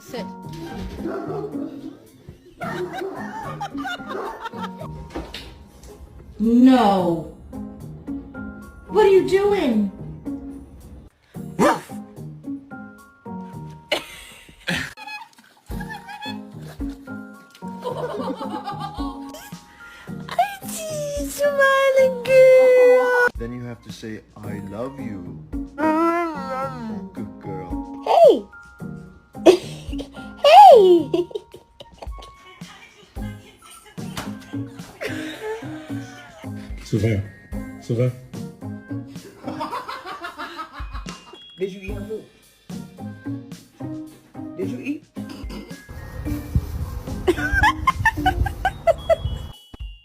Sit. No. What are you doing? Smiling girl. Then you have to say, I love you. Good girl. Hey. Hey. Sylvain. Sylvain. Did you eat her food?